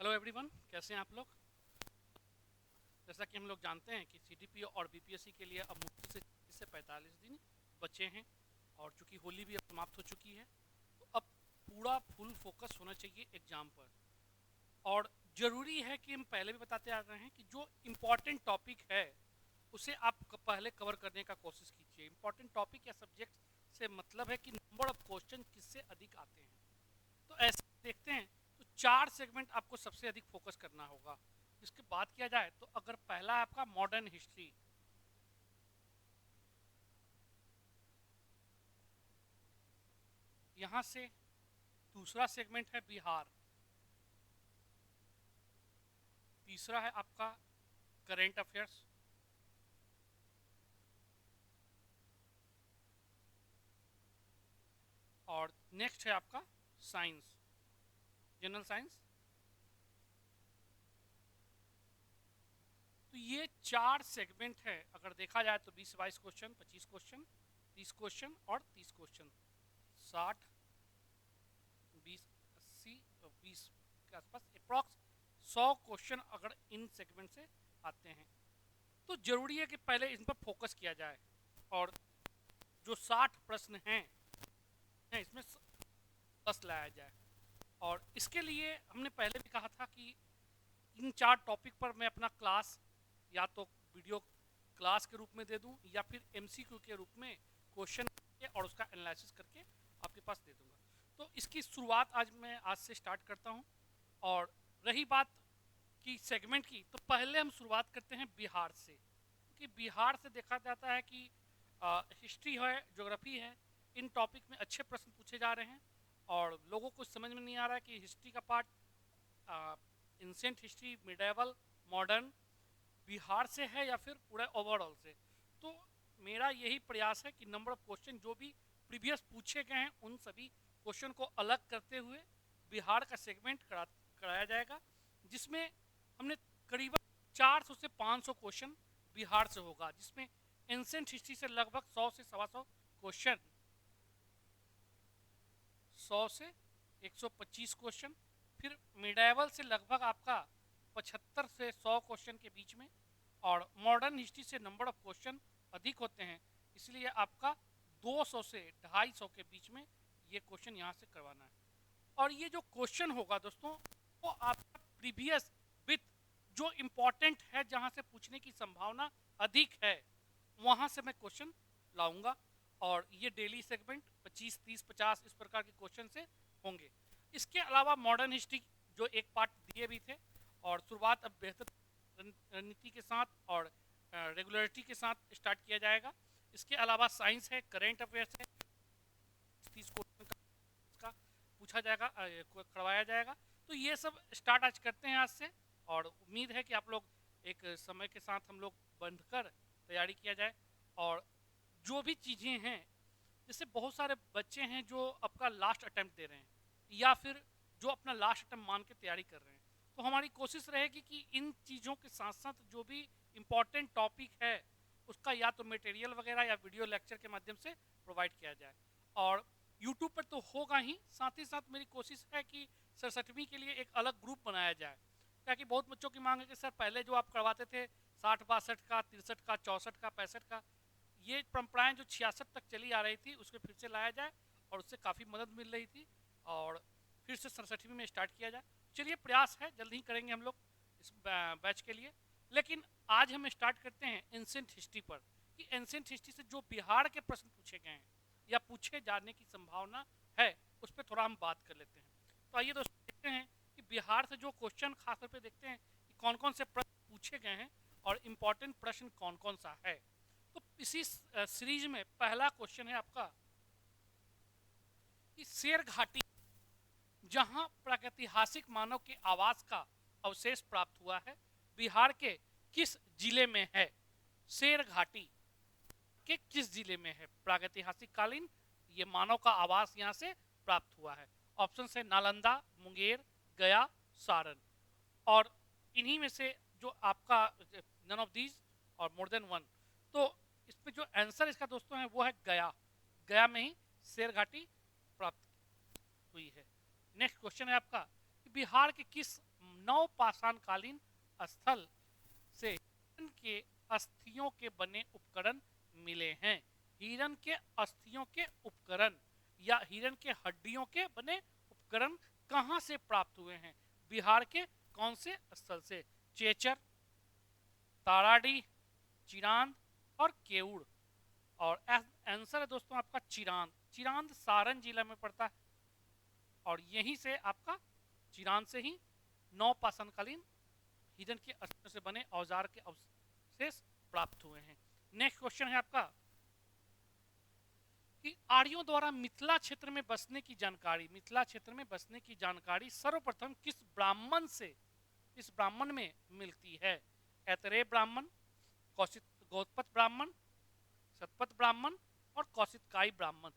Hello everyone, कैसे हैं आप लोग। जैसा कि हम लोग जानते हैं कि सीडीपी और बीपीएससी के लिए अब मुश्किल से 30 से 45 दिन बचे हैं और चूंकि होली भी अब समाप्त हो चुकी है तो अब पूरा फुल फोकस होना चाहिए एग्ज़ाम पर। और ज़रूरी है कि हम पहले भी बताते आ रहे हैं कि जो इम्पॉर्टेंट टॉपिक है उसे आप पहले कवर करने का कोशिश कीजिए। इम्पॉर्टेंट टॉपिक या सब्जेक्ट से मतलब है कि नंबर ऑफ क्वेश्चन किससे अधिक आते हैं। तो ऐसे देखते हैं तो 4 सेगमेंट आपको सबसे अधिक फोकस करना होगा। इसके बात किया जाए तो अगर पहला है आपका मॉडर्न हिस्ट्री, यहाँ से दूसरा सेगमेंट है बिहार, तीसरा है आपका करेंट अफेयर्स, और नेक्स्ट है आपका साइंस, जनरल साइंस। तो ये 4 सेगमेंट है। अगर देखा जाए तो 20-22 क्वेश्चन, 25 क्वेश्चन, 30 क्वेश्चन और 30 क्वेश्चन, 60, 20, 80 और 20 के आसपास अप्रॉक्स 100 क्वेश्चन अगर इन सेगमेंट से आते हैं तो जरूरी है कि पहले इन पर फोकस किया जाए। और जो 60 प्रश्न हैं इसमें 10 लाया जाए। और इसके लिए हमने पहले भी कहा था कि इन 4 टॉपिक पर मैं अपना क्लास या तो वीडियो क्लास के रूप में दे दूं या फिर एमसीक्यू के रूप में क्वेश्चन और उसका एनालिसिस करके आपके पास दे दूंगा। तो इसकी शुरुआत आज से स्टार्ट करता हूं। और रही बात की सेगमेंट की, तो पहले हम शुरुआत करते हैं बिहार से, क्योंकि बिहार से देखा जाता है कि हिस्ट्री है, ज्योग्राफी है, इन टॉपिक में अच्छे प्रश्न पूछे जा रहे हैं। और लोगों को समझ में नहीं आ रहा है कि हिस्ट्री का part ancient history, medieval, modern Bihar से है या फिर पूरा ओवरऑल से। तो मेरा यही प्रयास है कि नंबर ऑफ क्वेश्चन जो भी प्रीवियस पूछे गए हैं उन सभी क्वेश्चन को अलग करते हुए बिहार का सेगमेंट कराया जाएगा, जिसमें हमने करीबन 400 से 500 क्वेश्चन बिहार से होगा, जिसमें एंसेंट हिस्ट्री से लगभग 100 से 125 क्वेश्चन, 100 से 125 क्वेश्चन, फिर मिडाइवल से लगभग आपका 75 से 100 क्वेश्चन के बीच में। और मॉडर्न हिस्ट्री से नंबर ऑफ क्वेश्चन अधिक होते हैं, इसलिए आपका 200 से 250 के बीच में ये क्वेश्चन यहाँ से करवाना है। और ये जो क्वेश्चन होगा दोस्तों वो आपका प्रीवियस विथ जो इम्पोर्टेंट है, जहाँ से पूछने की संभावना अधिक है, वहाँ से मैं क्वेश्चन लाऊंगा। और ये डेली सेगमेंट 25, 30, 50 इस प्रकार के क्वेश्चन से होंगे। इसके अलावा मॉडर्न हिस्ट्री जो एक पार्ट दिए भी थे, और शुरुआत अब बेहतर रणनीति के साथ और रेगुलरिटी के साथ स्टार्ट किया जाएगा। इसके अलावा साइंस है, करेंट अफेयर्स है, 30 क्वेश्चन का पूछा जाएगा, करवाया जाएगा। तो ये सब स्टार्ट आज करते हैं आज से। और उम्मीद है कि आप लोग एक समय के साथ हम लोग बंधकर तैयारी किया जाए। और जो भी चीज़ें हैं, जैसे बहुत सारे बच्चे हैं जो आपका लास्ट अटेम्प्ट दे रहे हैं या फिर जो अपना लास्ट अटेम्प्ट मान के तैयारी कर रहे हैं, तो हमारी कोशिश रहेगी कि इन चीज़ों के साथ साथ जो भी इम्पोर्टेंट टॉपिक है उसका या तो मटेरियल वगैरह या वीडियो लेक्चर के माध्यम से प्रोवाइड किया जाए। और यूट्यूब पर तो होगा ही, साथ मेरी कोशिश है कि 67वीं के लिए एक अलग ग्रुप बनाया जाए। ताकि बहुत बच्चों की मांग है कि सर पहले जो आप करवाते थे 60-62 का, 63 का, 64 का, 65 का, ये परंपराएं जो 66 तक चली आ रही थी उसको फिर से लाया जाए, और उससे काफ़ी मदद मिल रही थी। और फिर से 67वीं में स्टार्ट किया जाए। चलिए, प्रयास है, जल्द ही करेंगे हम लोग इस बैच के लिए। लेकिन आज हम स्टार्ट करते हैं एंसेंट हिस्ट्री पर, कि एंसेंट हिस्ट्री से जो बिहार के प्रश्न पूछे गए हैं या पूछे जाने की संभावना है उस पर थोड़ा हम बात कर लेते हैं। तो आइए दोस्तों देखते हैं कि बिहार से जो क्वेश्चन खासतौर पर देखते हैं कि कौन कौन से प्रश्न पूछे गए हैं और इम्पोर्टेंट प्रश्न कौन कौन सा है। तो इसी सीरीज में पहला क्वेश्चन है आपका कि शेर घाटी जहां प्रागैतिहासिक मानव के आवास का अवशेष प्राप्त हुआ है, बिहार के किस जिले में है। शेर घाटी के किस जिले में है प्रागैतिहासिक कालीन ये मानव का आवास यहां से प्राप्त हुआ है। ऑप्शन है नालंदा, मुंगेर, गया, सारण। और इन्हीं में से जो आपका नन ऑफ दीज और मोर देन वन। तो इसमें जो आंसर इसका दोस्तों है वो है गया। गया में ही शेर घाटी प्राप्त हुई है। नेक्स्ट क्वेश्चन है आपका कि बिहार के किस नवपाषाणकालीन स्थल से हिरण के अस्थियों के बने उपकरण मिले हैं। हिरण के अस्थियों के उपकरण या हिरण के हड्डियों के बने उपकरण कहां से प्राप्त हुए हैं? बिहार के कौन से स्थल से? चेचर, ताराडी, चिरांद और केऊड़। और आंसर है दोस्तों आपका चिरांद। चिरांद सारण जिला में पड़ता है और यहीं से आपका चिरांद से ही नवपाषाणकालीन हिरण के अस्थियों से बने औजार के अवशेष प्राप्त हुए हैं। नेक्स्ट क्वेश्चन है आपका कि आर्यों द्वारा मिथिला क्षेत्र में बसने की जानकारी, मिथिला क्षेत्र में बसने की जानकारी सर्वप्रथम किस ब्राह्मण से, इस ब्राह्मण में मिलती है? ऐतरेय ब्राह्मण, कौशिक गौतपत ब्राह्मण, शतपथ ब्राह्मण और कौशिककाई ब्राह्मण।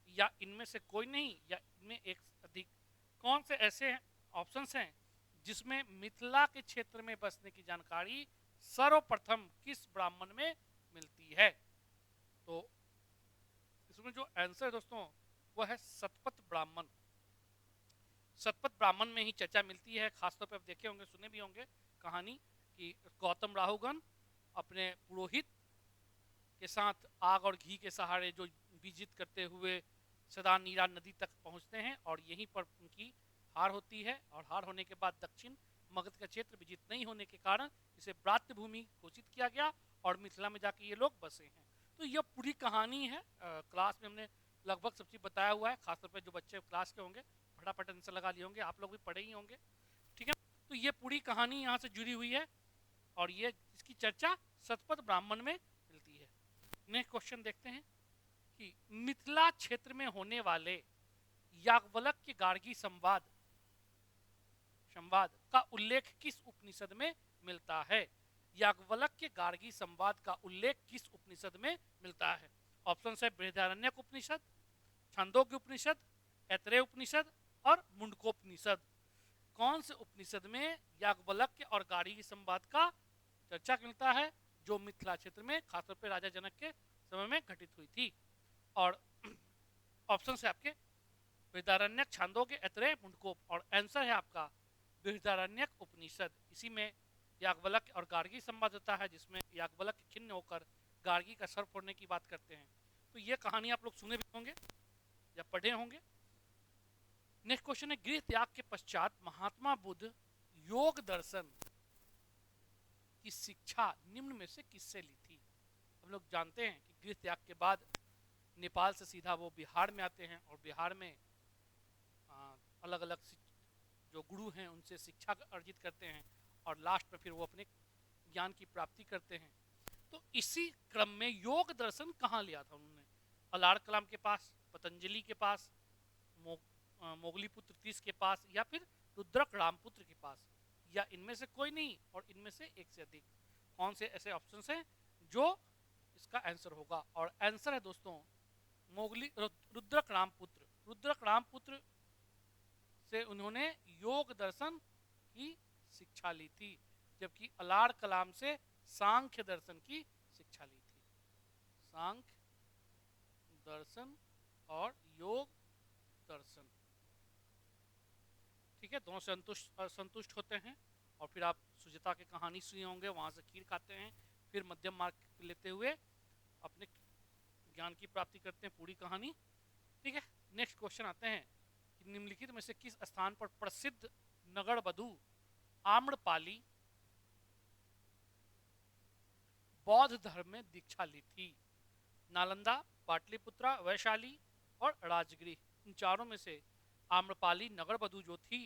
या इनमें से कोई नहीं या इनमें एक अधिक। कौन से ऐसे ऑप्शंस हैं जिसमें मिथिला के क्षेत्र में बसने की जानकारी सर्वप्रथम किस ब्राह्मण में मिलती है? तो इसमें जो आंसर है दोस्तों वह है शतपथ ब्राह्मण। शतपथ ब्राह्मण में ही चर्चा मिलती है। खासतौर पर आप देखे होंगे, सुने भी होंगे कहानी कि गौतम राहुगण अपने पुरोहित के साथ आग और घी के सहारे जो विजित करते हुए सदा नीरा नदी तक पहुंचते हैं और यहीं पर उनकी हार होती है। और हार होने के बाद दक्षिण मगध का क्षेत्र विजित नहीं होने के कारण इसे ब्रात्य भूमि घोषित किया गया और मिथिला में जाके ये लोग बसे हैं। तो यह पूरी कहानी है। क्लास में हमने लगभग सब चीज़ बताया हुआ है। खासतौर पर जो बच्चे क्लास के होंगे फटाफट आंसर लगा लिए होंगे, आप लोग भी पढ़े ही होंगे, ठीक है। तो ये पूरी कहानी यहाँ से जुड़ी हुई है और ये इसकी चर्चा शतपथ ब्राह्मण में मिलती है। नेक्स्ट क्वेश्चन देखते हैं कि मिथिला क्षेत्र में होने वाले याज्ञवल्क्य गार्गी संवाद का उल्लेख किस उपनिषद में मिलता है? याज्ञवल्क्य गार्गी संवाद का उल्लेख किस उपनिषद में मिलता है? ऑप्शन है बृहदारण्यक उपनिषद, छांदोग्य उपनिषद, ऐतरेय उपनिषद और मुंडकोपनिषद। कौन से उपनिषद में याज्ञवल्क्य और गार्गी संवाद का चर्चा मिलता है जो मिथिला क्षेत्र में खासतौर पर राजा जनक के समय में घटित हुई थी? और ऑप्शन है आपके बृहदारण्यक, छांदोग्य, ऐतरेय, मुंडकोप। और आंसर है आपका बृहदारण्यक उपनिषद। इसी में याज्ञवल्क्य और गार्गी संवाद होता है जिसमें याज्ञवल्क्य खिन्न होकर गार्गी का सर फोड़ने की बात करते हैं। तो ये कहानी आप लोग सुने भी होंगे या पढ़े होंगे। नेक्स्ट क्वेश्चन है गृह त्याग के पश्चात महात्मा बुद्ध योग दर्शन की शिक्षा निम्न में से किससे ली थी? हम लोग जानते हैं कि गृह त्याग के बाद नेपाल से सीधा वो बिहार में आते हैं और बिहार में अलग अलग जो गुरु हैं उनसे शिक्षा अर्जित करते हैं और लास्ट में फिर वो अपने ज्ञान की प्राप्ति करते हैं। तो इसी क्रम में योग दर्शन कहाँ लिया था उन्होंने? अलार कलाम के पास, पतंजलि के पास, मोगलीपुत्र तीस के पास या फिर रुद्रक रामपुत्र के पास? या इनमें से कोई नहीं और इनमें से एक से अधिक? कौन से ऐसे ऑप्शंस हैं जो इसका आंसर होगा? और आंसर है दोस्तों रुद्रक रामपुत्र। रुद्रक रामपुत्र से उन्होंने योग दर्शन की शिक्षा ली थी, जबकि अलार कलाम से सांख्य दर्शन की शिक्षा ली थी। सांख्य दर्शन और योग दर्शन, ठीक है। दोनों से संतुष्ट होते हैं और फिर आप सुजाता की कहानी सुने होंगे, वहां से खीर खाते हैं, फिर मध्यम मार्ग लेते हुए अपने ज्ञान की प्राप्ति करते हैं। पूरी कहानी, ठीक है। नेक्स्ट क्वेश्चन आते हैं कि निम्नलिखित में से किस स्थान पर प्रसिद्ध नगर वधु आम्रपाली बौद्ध धर्म में दीक्षा ली थी? नालंदा, पाटलिपुत्रा, वैशाली और राजगृह। इन चारों में से आम्रपाली नगर वधु जो थी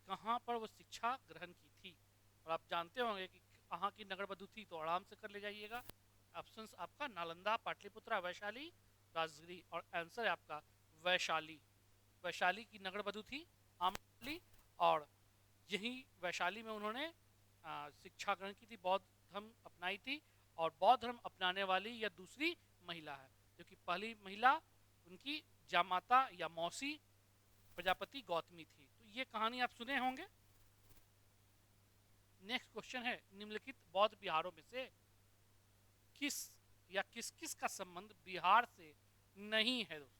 कहाँ पर वो शिक्षा ग्रहण की थी? और आप जानते होंगे कि कहाँ की नगर वधु थी, तो आराम से कर ले जाइएगा। ऑप्शंस आपका नालंदा, पाटलिपुत्रा, वैशाली, राजगृह। और आंसर है आपका वैशाली। वैशाली की नगर वधु थी आम्रपाली और यही वैशाली में उन्होंने शिक्षा ग्रहण की थी, बौद्ध धर्म अपनाई थी। और बौद्ध धर्म अपनाने वाली यह दूसरी महिला है, जो कि पहली महिला उनकी जामाता या मौसी प्रजापति गौतमी थी। तो ये कहानी आप सुने होंगे। नेक्स्ट क्वेश्चन है निम्नलिखित बौद्ध विहारों में से किस या किस किस का संबंध बिहार से नहीं है? दोस्तों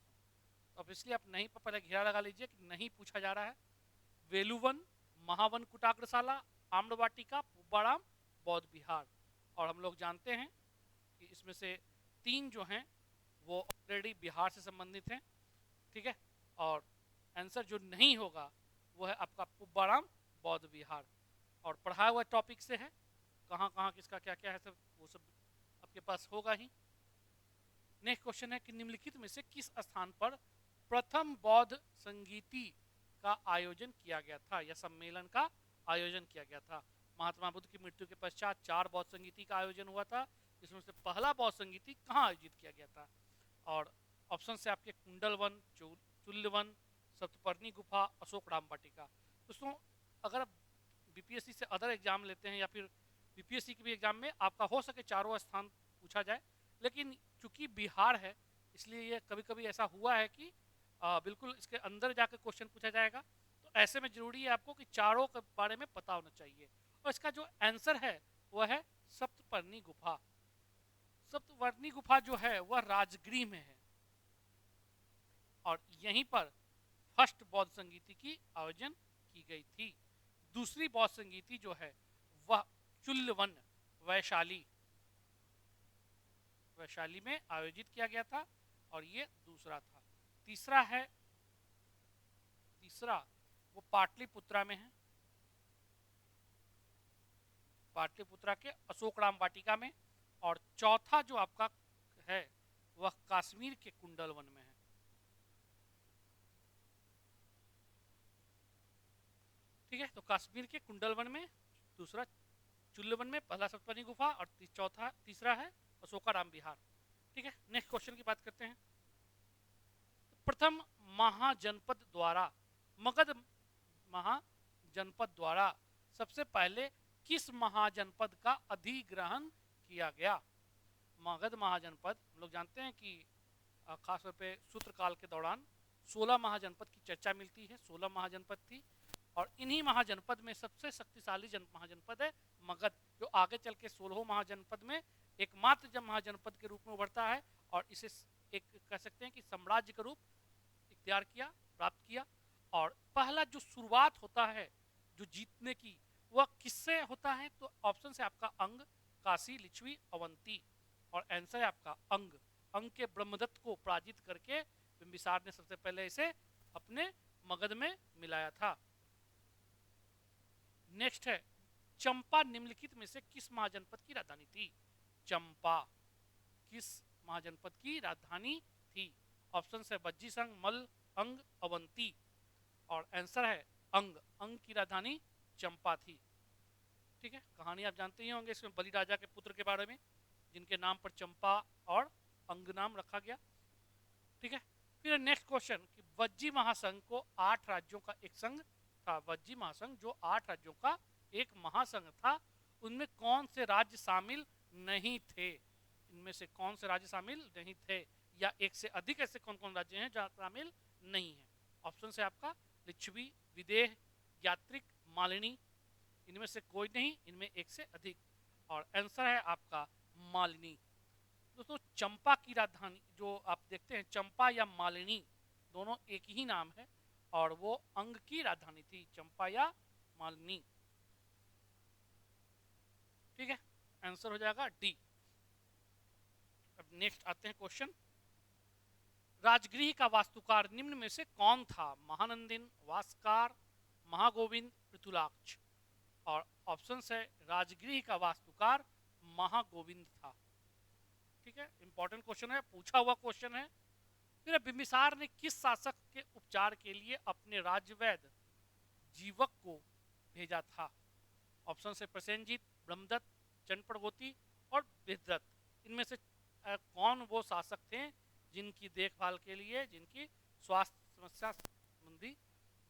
अब इसलिए आप नहीं पर पहले घेरा लगा लीजिए कि नहीं पूछा जा रहा है। वेलुवन, महावन कुटाग्रशाला, आम्रवाटिका, पुब्बाराम, बौद्ध विहार। और हम लोग जानते हैं कि इसमें से 3 जो हैं वो ऑलरेडी बिहार से संबंधित हैं, ठीक है। और आंसर जो नहीं होगा वो है आपका पुब्बाराम, बौद्ध विहार। और पढ़ाया हुआ टॉपिक से है, कहाँ कहाँ किसका क्या क्या है सब वो सब आपके पास होगा ही। नेक्स्ट क्वेश्चन है कि निम्नलिखित में से किस स्थान पर प्रथम बौद्ध संगीति का आयोजन किया गया था या सम्मेलन का आयोजन किया गया था। महात्मा बुद्ध की मृत्यु के पश्चात 4 बौद्ध संगीति का आयोजन हुआ था, जिसमें से पहला बौद्ध संगीति कहाँ आयोजित किया गया था। और ऑप्शन से आपके कुंडलवन, चुल्लवन, सप्तपर्णी गुफा, अशोकराम वाटिका। दोस्तों अगर बीपीएससी से अदर एग्जाम लेते हैं या फिर बीपीएससी के भी एग्जाम में आपका हो सके चारों स्थान पूछा जाए, लेकिन चूंकि बिहार है इसलिए ये कभी कभी ऐसा हुआ है कि बिल्कुल इसके अंदर जाकर क्वेश्चन पूछा जाएगा। तो ऐसे में जरूरी है आपको कि चारों के बारे में पता होना चाहिए। और इसका जो आंसर है वह है सप्तपर्णी गुफा। सप्तपर्णी गुफा जो है वह राजगृह में है और यहीं पर फर्स्ट बौद्ध संगीति की आयोजन की गई थी। दूसरी बौद्ध संगीति जो है वह चुल्लवन वैशाली में आयोजित किया गया था और ये दूसरा था। तीसरा वो पाटलिपुत्रा में है, पाटलिपुत्रा के अशोकराम वाटिका में। और चौथा जो आपका है वह कश्मीर के कुंडलवन में है। ठीक है, तो कश्मीर के कुंडलवन में, दूसरा चुल्लवन में, पहला सप्तपर्णी गुफा और तीसरा है अशोकाराम विहार। ठीक है, नेक्स्ट क्वेश्चन की बात करते हैं। प्रथम महाजनपद द्वारा मगध महाजनपद द्वारा सबसे पहले किस महाजनपद का अधिग्रहण किया गया। मगध महाजनपद हम लोग जानते हैं कि खासतौर पे सूत्रकाल के दौरान 16 महाजनपद की चर्चा मिलती है। 16 महाजनपद थी और इन्हीं महाजनपद में सबसे शक्तिशाली महाजनपद है मगध, जो आगे चल के 16 महाजनपद में एकमात्र जब महाजनपद के रूप में उभरता है और इसे एक कह सकते हैं कि साम्राज्य का रूप इख्तियार किया, प्राप्त किया। और पहला जो शुरुआत होता है जो जीतने की वह किससे होता है, तो ऑप्शन से आपका अंग, काशी, लिच्छवी, अवंती। और आंसर है आपका अंग के ब्रह्मदत्त को पराजित करके बिंबिसार ने सबसे पहले इसे अपने मगध में मिलाया था। नेक्स्ट है चंपा निम्नलिखित में से किस महाजनपद की राजधानी थी। चंपा किस महाजनपद की राजधानी थी। ऑप्शन है बज्जी संघ, मल, अंग, अवंती। और आंसर है अंग की राजधानी चंपा थी। ठीक है, कहानी आप जानते ही होंगे इसमें बलि राजा के पुत्र के बारे में, जिनके नाम पर चंपा और अंग नाम रखा गया। ठीक है, फिर नेक्स्ट क्वेश्चन कि वज्जी महासंघ को 8 राज्यों का एक संघ था। वज्जी महासंघ जो 8 राज्यों का एक महासंघ था, उनमें कौन से राज्य शामिल नहीं थे। इनमें से कौन से राज्य शामिल नहीं थे या एक से अधिक ऐसे कौन कौन राज्य हैं जहां शामिल नहीं है। ऑप्शन से आपका लिच्छवी, विदेह, यात्रिक, मालिनी। इनमें से कोई नहीं, इनमें एक से अधिक। और आंसर है आपका मालिनी। दोस्तों चंपा की राजधानी जो आप देखते हैं, चंपा या मालिनी दोनों एक ही नाम है और वो अंग की राजधानी थी, चंपा या मालिनी। ठीक है, आंसर हो जाएगा डी। अब नेक्स्ट आते हैं क्वेश्चन। राजगृह का वास्तुकार निम्न में से कौन था। महानंदिन, वास्कार, महागोविंद, पृथुलाक्ष। और ऑप्शन है राजगृह का वास्तुकार महागोविंद था। ठीक है, इंपॉर्टेंट क्वेश्चन है, पूछा हुआ क्वेश्चन है। फिर बिंबिसार ने किस शासक के उपचार के लिए अपने राज्यवैद जीवक को भेजा था। ऑप्शन से प्रसेनजीत, ब्रह्मदत्त, चंडप्रगोती और बृहद्रथ। इनमें से कौन वो शासक थे जिनकी देखभाल के लिए, जिनकी स्वास्थ्य समस्या संबंधी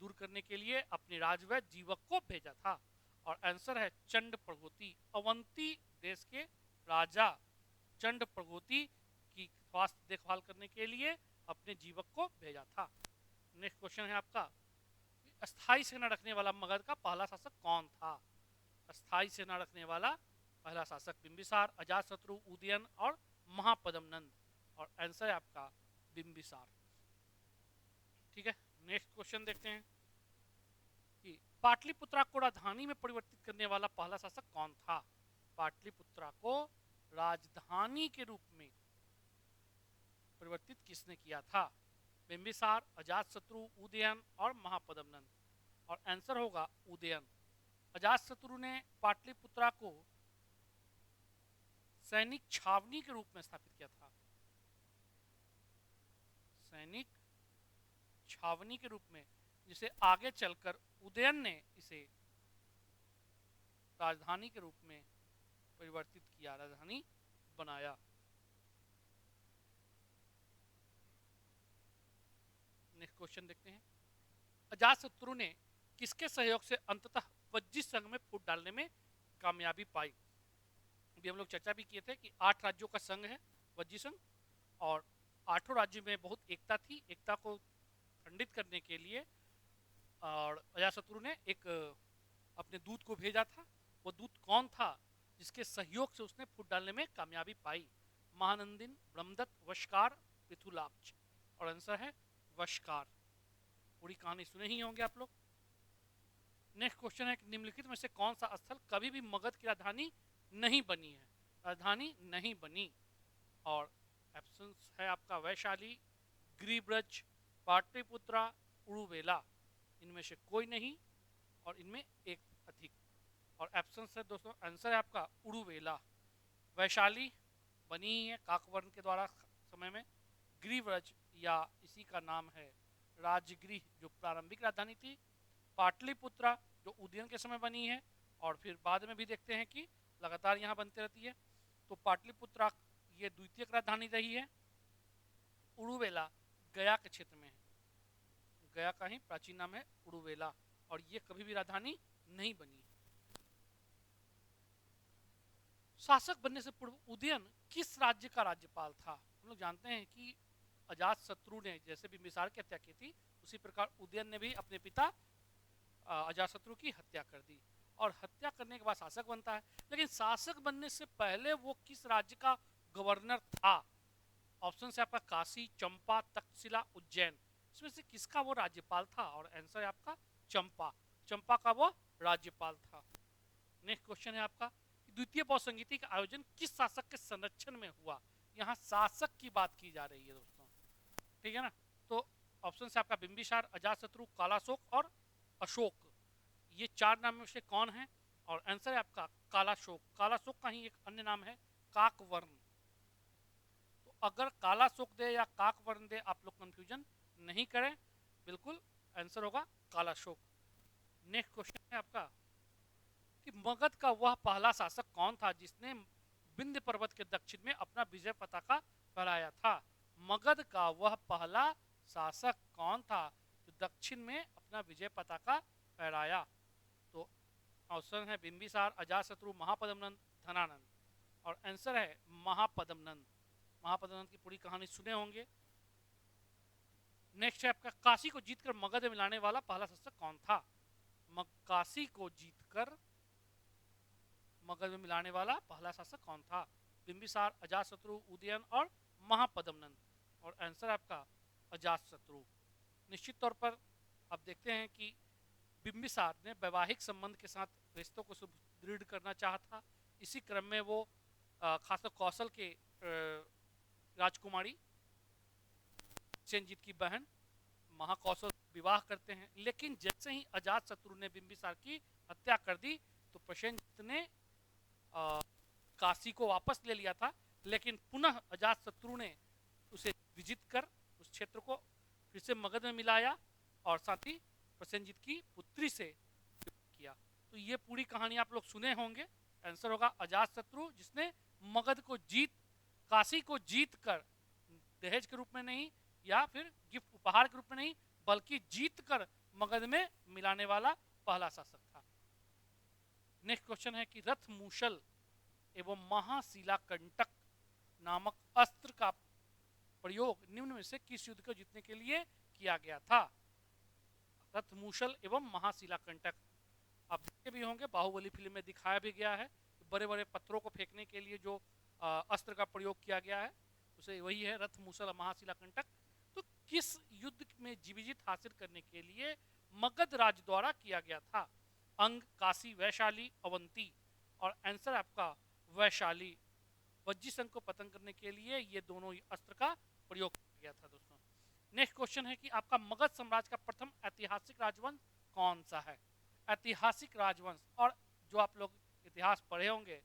दूर करने के लिए अपने राजवैद जीवक को भेजा था। और आंसर है चंडप्रगोती। अवंती देश के राजा चंडप्रगोती की स्वास्थ्य देखभाल करने के लिए अपने जीवक को भेजा था। नेक्स्ट क्वेश्चन है आपका, अस्थाई सेना रखने वाला मगध का पहला शासक कौन था। अस्थाई सेना रखने वाला पहला शासक बिंबिसार, अजातशत्रु, उदयन और महापद्मनंद। और आंसर है आपका बिंबिसार। ठीक है, नेक्स्ट क्वेश्चन देखते हैं कि पाटलिपुत्रा को राजधानी में परिवर्तित करने वाला पहला शासक कौन था? पाटलिपुत्रा को राजधानी के रूप में परिवर्तित किसने किया था? बिंबिसार, अजातशत्रु, उदयन और महापद्मनंद। और आंसर होगा उदयन। अजातशत्रु ने पाटलिपुत्रा को सैनिक छावनी के रूप में स्थापित किया था। सैनिक छावनी के रूप में, जिसे आगे चलकर उदयन ने इसे राजधानी के रूप में परिवर्तित किया, राजधानी बनाया। नेक्स्ट क्वेश्चन देखते हैं। अजातशत्रु ने किसके सहयोग से अंततः वज्जी संघ में फूट डालने में कामयाबी पाई? अभी हम लोग चर्चा भी किए थे कि 8 राज्यों का संघ है वज्जी संघ, और 8 राज्यों में बहुत एकता थी। एकता को खंडित करने के लिए और अजातशत्रु ने एक अपने दूत को भेजा था। वो दूत कौन था जिसके सहयोग से उसने फूट डालने में कामयाबी पाई? महानंदिन, ब्रह्मदत्त, वशकार, पृथुलाक्ष। और आंसर है वशकार। पूरी कहानी सुने ही होंगे आप लोग। नेक्स्ट क्वेश्चन है कि निम्नलिखित में से कौन सा स्थल कभी भी मगध की राजधानी नहीं बनी है? राजधानी नहीं बनी। और ऑप्शंस है आपका वैशाली, गिरिब्रज, पाटलिपुत्रा, उड़ुवेला। इनमें से कोई नहीं और इनमें एक अधिक। और ऑप्शंस है दोस्तों, आंसर है आपका उड़ुवेला। वैशाली बनी ही है काकवर्ण के द्वारा समय में। गिरिव्रज या इसी का नाम है राजगृह, जो प्रारंभिक राजधानी थी। पाटलिपुत्रा जो उदयन के समय बनी है और फिर बाद में भी देखते हैं कि लगातार यहाँ बनते रहती है। तो पाटलिपुत्रा ये द्वितीय राजधानी रही है। उड़ुवेला गया के क्षेत्र में है, गया का ही प्राचीन नाम है उड़ुवेला, और ये कभी भी राजधानी नहीं बनी है। शासक बनने से पूर्व उदयन किस राज्य का राज्यपाल था? हम लोग जानते हैं कि अजातशत्रु ने जैसे बिंबिसार की हत्या की थी, उसी प्रकार उदयन ने भी अपने पिता अजातशत्रु की हत्या कर दी, और हत्या करने के बाद शासक बनता है। लेकिन शासक बनने से पहले वो किस राज्य का गवर्नर था? ऑप्शन से आपका काशी, चंपा, तक्षशिला, उज्जैन। इसमें से किसका वो राज्यपाल था? और आंसर है आपका चंपा। चंपा का वो राज्यपाल था। नेक्स्ट क्वेश्चन है आपका, द्वितीय बौद्ध संगीति का आयोजन किस शासक के संरक्षण में हुआ? यहाँ शासक की बात की जा रही है दोस्तों, ठीक है ना। तो ऑप्शन से आपका बिंबिसार, अजातशत्रु, कालाशोक और अशोक। ये 4 नाम में से कौन है? और आंसर है आपका कालाशोक। कालाशोक का ही एक अन्य नाम है काकवर्ण। तो अगर कालाशोक दे या काकवर्ण दे, आप लोग कंफ्यूजन नहीं करें, बिल्कुल आंसर होगा कालाशोक। नेक्स्ट क्वेश्चन है आपका कि मगध का वह पहला शासक कौन था जिसने विंध्य पर्वत के दक्षिण में अपना विजय पताका फहराया था? मगध का वह पहला शासक कौन था जो दक्षिण में अपना विजय पताका फहराया? तो ऑप्शन है बिंबिसार, अजातशत्रु, महापद्मनंद, धनानंद। और आंसर है महापद्मनंद। महापद्मनंद की पूरी कहानी सुने होंगे। नेक्स्ट है आपका, काशी को जीतकर मगध में मिलाने वाला पहला शासक कौन था? काशी को जीतकर मगध में मिलाने वाला पहला शासक कौन था? बिंबिसार, अजातशत्रु, उदयन और महापद्मनंद। और आंसर आपका अजातशत्रु। निश्चित तौर पर आप देखते हैं कि बिंबिसार ने वैवाहिक संबंध के साथ रिश्तों को सुदृढ़ करना चाहा था। इसी क्रम में वो खासकर कौशल के राजकुमारी सेनजीत की बहन महाकौशल विवाह करते हैं। लेकिन जैसे ही अजातशत्रु ने बिंबिसार की हत्या कर दी तो प्रसेनजीत ने काशी को वापस ले लिया था, लेकिन पुनः अजातशत्रु ने उसे विजित कर उस क्षेत्र को फिर से मगध में मिलाया और साथ ही प्रसेनजीत की पुत्री से किया। तो ये पूरी कहानी आप लोग सुने होंगे। आंसर होगा अजातशत्रु, जिसने मगध को काशी को जीत कर, दहेज के रूप में नहीं या फिर गिफ्ट उपहार के रूप में नहीं, बल्कि जीत कर मगध में मिलाने वाला पहला शासक था। नेक्स्ट क्वेश्चन है कि रथ मूसल एवं महाशिलाकंटक नामक अस्त्र का प्रयोग निम्न में से किस युद्ध को जीतने के लिए किया गया था? रथ मूसल एवं महाशिलाकंटक आप देखते भी होंगे, बाहुबली फिल्म में दिखाया भी गया है। बड़े बड़े पत्थरों को फेंकने के लिए जो अस्त्र का प्रयोग किया गया है उसे वही है रथ मूसल महाशिलाकंटक। तो किस युद्ध में विजय हासिल करने के लिए मगध राज्य द्वारा किया गया था? अंग काशी, वैशाली, अवंती। और आंसर आपका वैशाली। वज्जीसंघ को पतन करने के लिए ये दोनों अस्त्र का प्रयोग किया गया था दोस्तों। नेक्स्ट क्वेश्चन है कि आपका मगध साम्राज्य का प्रथम ऐतिहासिक राजवंश कौन सा है? ऐतिहासिक राजवंश, और जो आप लोग इतिहास पढ़े होंगे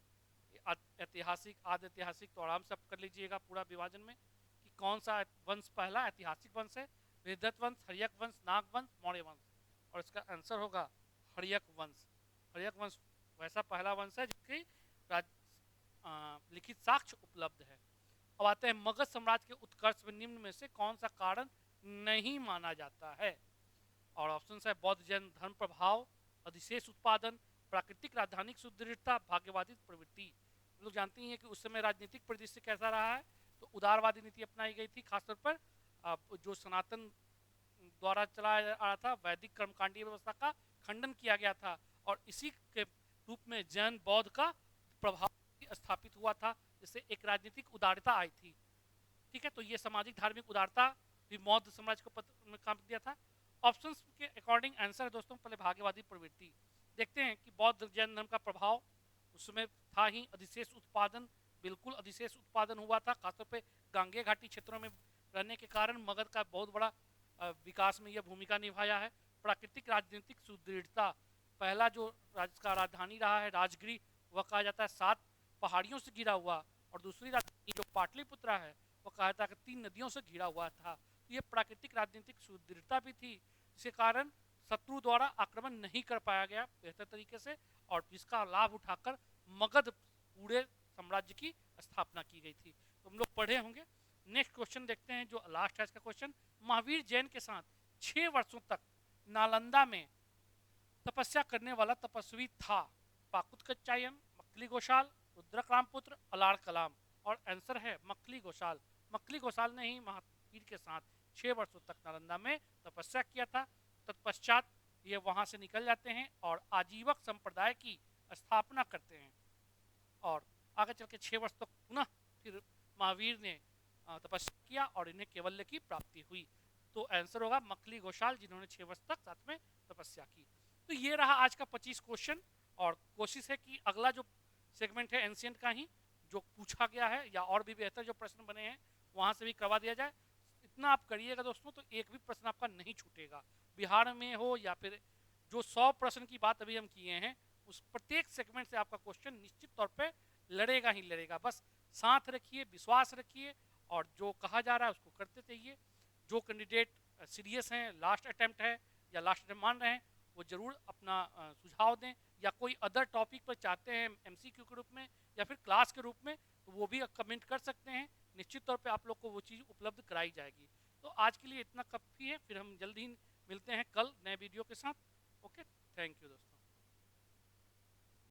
ऐतिहासिक आदि ऐतिहासिक, तो आराम से आप कर लीजिएगा पूरा विभाजन में कि कौन सा वंश पहला ऐतिहासिक वंश है। विदत वंश, हर्यक वंश, नाग वंश, मौर्य वंश। और इसका आंसर होगा हर्यक वंश। हर्यक वंश वैसा पहला वंश है जिसकी लिखित साक्ष्य उपलब्ध है। अब आते हैं मगध साम्राज्य के उत्कर्ष में निम्न में से कौन सा कारण नहीं माना जाता है? और ऑप्शन है बौद्ध जैन धर्म प्रभाव, अधिशेष उत्पादन, प्राकृतिक राजधानी सुदृढ़ता, भाग्यवादी प्रवृत्ति। हम लोग जानते ही हैं कि उस समय राजनीतिक परिदृश्य कैसा रहा है, तो उदारवादी नीति अपनाई गई थी, खासतौर पर जो सनातन द्वारा चलाया आ रहा था वैदिक कर्मकांडीय व्यवस्था का खंडन किया गया था, और इसी के रूप में जैन बौद्ध का प्रभाव स्थापित हुआ था, जिससे एक राजनीतिक उदारता आई थी। ठीक है, तो ये सामाजिक धार्मिक उदारता भी बौद्ध समाज को में काम दिया था। ऑप्शंस के अकॉर्डिंग आंसर है दोस्तों पहले भाग्यवादी प्रवृत्ति। देखते हैं कि बौद्ध जैन धर्म का प्रभाव उस समय था ही। अधिशेष उत्पादन, बिल्कुल अधिशेष उत्पादन हुआ था, खासतौर पे गांगे घाटी क्षेत्रों में रहने के कारण मगध का बहुत बड़ा विकास में यह भूमिका निभाया है। प्राकृतिक राजनीतिक सुदृढ़ता, पहला जो राज्य का राजधानी रहा है राजगिरी, वह कहा जाता है 7 पहाड़ियों से घिरा हुआ, और दूसरी राजधानी जो पाटलिपुत्र है वो कहा जाता है 3 नदियों से घिरा हुआ था। ये प्राकृतिक राजनीतिक सुदृढ़ता भी थी, जिसके कारण शत्रु द्वारा आक्रमण नहीं कर पाया गया बेहतर तरीके से, और जिसका लाभ उठाकर मगध पूरे साम्राज्य की स्थापना की गई थी। तो हम लोग पढ़े होंगे। नेक्स्ट क्वेश्चन देखते हैं जो लास्ट है इसका क्वेश्चन। महावीर जैन के साथ 6 वर्षों तक नालंदा में तपस्या करने वाला तपस्वी था? पाकुतकच्चायन, मक्खली घोषाल, रुद्रक रामपुत्र, अलाड़ कलाम। और आंसर है मक्खली घोषाल। मक्खली घोषाल ने ही महावीर के साथ 6 वर्षों तक नालंदा में तपस्या किया था। तत्पश्चात ये वहां से निकल जाते हैं और आजीवक संप्रदाय की स्थापना करते हैं, और आगे चल के 6 वर्ष तक पुनः फिर महावीर ने तपस्या किया और इन्हें केवल्य की प्राप्ति हुई। तो आंसर होगा मक्खली घोषाल, जिन्होंने 6 वर्ष तक साथ में तपस्या की। तो ये रहा आज का 25 क्वेश्चन, और कोशिश है कि अगला जो सेगमेंट है एंशिएंट का ही जो पूछा गया है या और भी बेहतर जो प्रश्न बने हैं वहां से भी करवा दिया जाए। इतना आप करिएगा दोस्तों तो एक भी प्रश्न आपका नहीं छूटेगा, बिहार में हो या फिर जो 100 प्रश्न की बात अभी हम किए हैं उस प्रत्येक सेगमेंट से आपका क्वेश्चन निश्चित तौर पे लड़ेगा ही लड़ेगा। बस साथ रखिए, विश्वास रखिए, और जो कहा जा रहा है उसको करते रहिए। जो कैंडिडेट सीरियस हैं, लास्ट अटेम्प्ट है या लास्ट अटेम्प्ट मान रहे हैं, वो जरूर अपना सुझाव दें, या कोई अदर टॉपिक पर चाहते हैं एमसीक्यू के रूप में या फिर क्लास के रूप में, तो वो भी कमेंट कर सकते हैं। निश्चित तौर पे आप लोग को वो चीज़ उपलब्ध कराई जाएगी। तो आज के लिए इतना काफ़ी है, फिर हम जल्दी ही मिलते हैं कल नए वीडियो के साथ। ओके, थैंक यू दोस्तों।